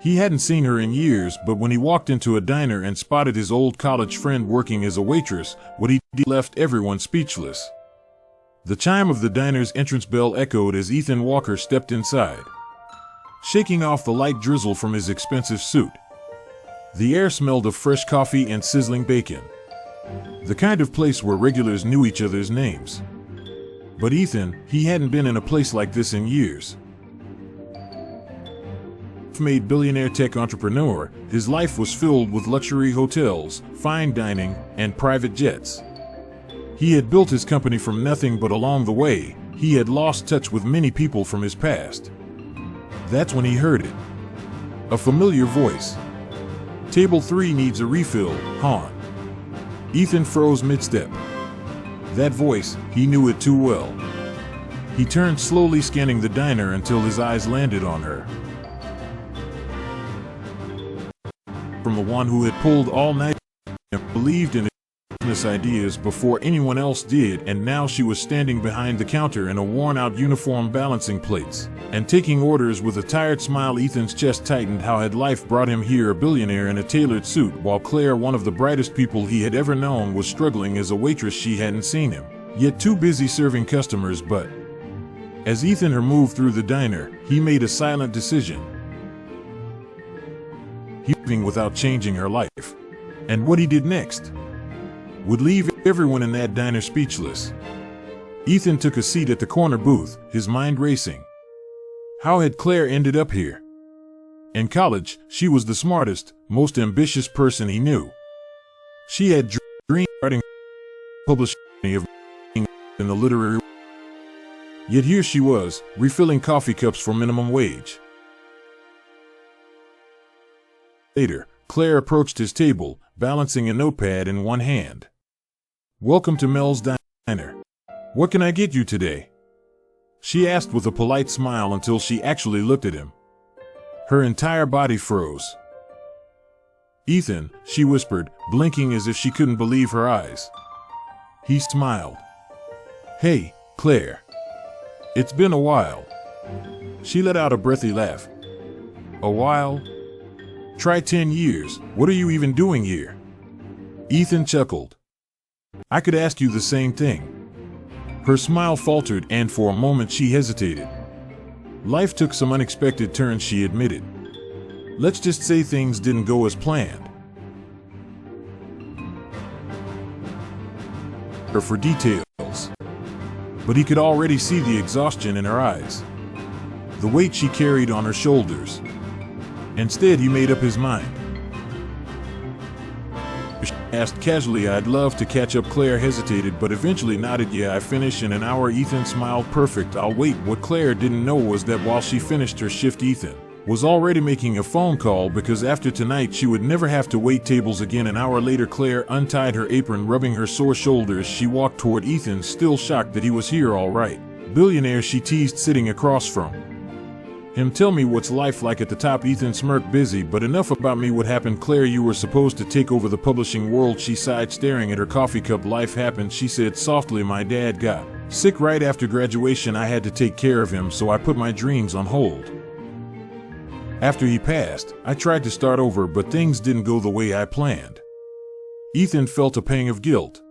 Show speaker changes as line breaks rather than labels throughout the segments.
He hadn't seen her in years, but when he walked into a diner and spotted his old college friend working as a waitress, what he did left everyone speechless. The chime of the diner's entrance bell echoed as Ethan Walker stepped inside, shaking off the light drizzle from his expensive suit. The air smelled of fresh coffee and sizzling bacon, the kind of place where regulars knew each other's names. But Ethan, he hadn't been in a place like this in years. Self-made billionaire tech entrepreneur, his life was filled with luxury hotels, fine dining, and private jets. He had built his company from nothing, but along the way, he had lost touch with many people from his past. That's when he heard it. A familiar voice. "Table 3 needs a refill, hon." Ethan froze mid-step. That voice, he knew it too well. He turned slowly, scanning the diner until his eyes landed on her. From the one who had pulled all night and believed in his business ideas before anyone else did, and now she was standing behind the counter in a worn-out uniform, balancing plates and taking orders with a tired smile. Ethan's chest tightened. How had life brought him here, a billionaire in a tailored suit, while Claire, one of the brightest people he had ever known, was struggling as a waitress? She hadn't seen him, yet too busy serving customers. But as Ethan moved through the diner, he made a silent decision. Leaving without changing her life. And what he did next would leave everyone in that diner speechless. Ethan took a seat at the corner booth, his mind racing. How had Claire ended up here? In college, she was the smartest, most ambitious person he knew. She had dreamed of starting publishing of in the literary. Yet here she was, refilling coffee cups for minimum wage. Later, Claire approached his table, balancing a notepad in one hand. "Welcome to Mel's Diner. What can I get you today?" she asked with a polite smile until she actually looked at him. Her entire body froze. "Ethan," she whispered, blinking as if she couldn't believe her eyes. He smiled. "Hey, Claire. It's been a while." She let out a breathy laugh. "A while? Try 10 years. What are you even doing here?" Ethan chuckled. "I could ask you the same thing." Her smile faltered, and for a moment she hesitated. Life took some unexpected turns, she admitted. Let's just say things didn't go as planned. For details. But he could already see the exhaustion in her eyes, the weight she carried on her shoulders. Instead, he made up his mind. She asked casually. "I'd love to catch up." Claire hesitated, but eventually nodded. "Yeah, I finish in an hour." Ethan smiled. "Perfect, I'll wait." What Claire didn't know was that while she finished her shift, Ethan was already making a phone call, because after tonight she would never have to wait tables again. An hour later, Claire untied her apron, rubbing her sore shoulders. She walked toward Ethan, still shocked that he was here. "All right, billionaire," she teased, sitting across from him. "Tell me, what's life like at the top?" Ethan smirked. "Busy, but enough about me." "What happened?" "Claire, you were supposed to take over the publishing world." She sighed, staring at her coffee cup. "Life happened," she said softly. "My dad got sick right after graduation. I had to take care of him, so I put my dreams on hold. After he passed, I tried to start over, but things didn't go the way I planned." Ethan felt a pang of guilt.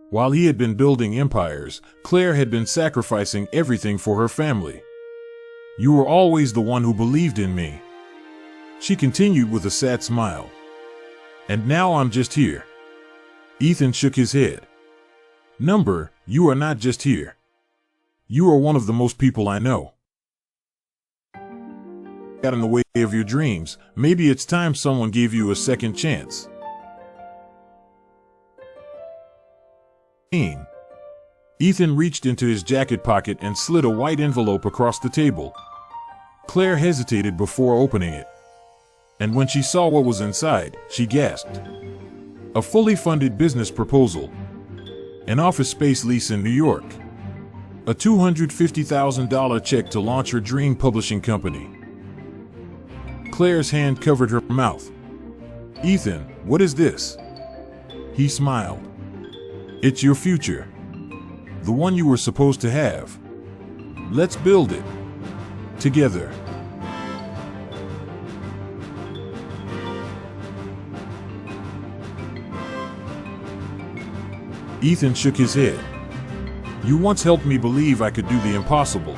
While he had been building empires, Claire had been sacrificing everything for her family. "You were always the one who believed in me," she continued with a sad smile. "And now I'm just here." Ethan shook his head. You are not just here. You are one of the most people I know." "Got in the way of your dreams. Maybe it's time someone gave you a second chance." Ethan reached into his jacket pocket and slid a white envelope across the table. Claire hesitated before opening it, and when she saw what was inside, she gasped. A fully funded business proposal. An office space lease in New York. A $250,000 check to launch her dream publishing company. Claire's hand covered her mouth. "Ethan, what is this?" He smiled. "It's your future. The one you were supposed to have. Let's build it together." Ethan shook his head. You once helped me believe I could do the impossible.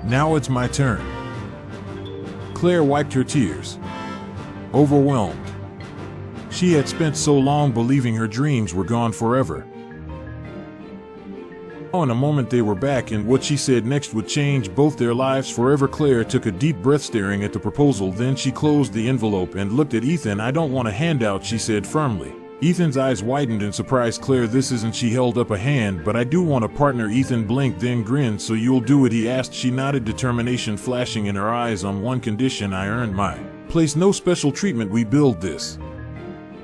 Now it's my turn. Claire wiped her tears. Overwhelmed. She had spent so long believing her dreams were gone forever. In a moment they were back, and what she said next would change both their lives forever. Claire took a deep breath, staring at the proposal. Then she closed the envelope and looked at Ethan. I don't want a handout, she said firmly. Ethan's eyes widened in surprise. Claire, this isn't. She held up a hand. But I do want a partner. Ethan blinked, then grinned. So you'll do it, he asked. She nodded, determination flashing in her eyes. On one condition, I earn my place. No special treatment. We build this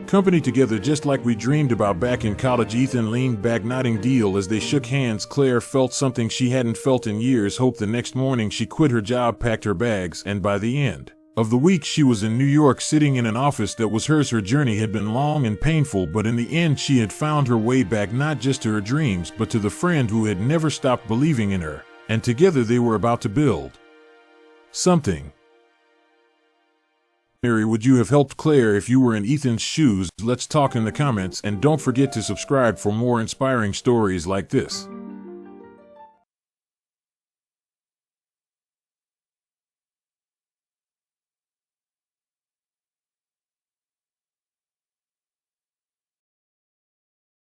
company together just like we dreamed about back in college. Ethan leaned back, nodding. Deal. As they shook hands, Claire felt something she hadn't felt in years, hope. The next morning she quit her job, packed her bags, and by the end of the week she was in New York, sitting in an office that was hers. Her journey had been long and painful, but in the end she had found her way back, not just to her dreams but to the friend who had never stopped believing in her, and together they were about to build something. Would you have helped Claire if you were in Ethan's shoes? Let's talk in the comments, and don't forget to subscribe for more inspiring stories like this.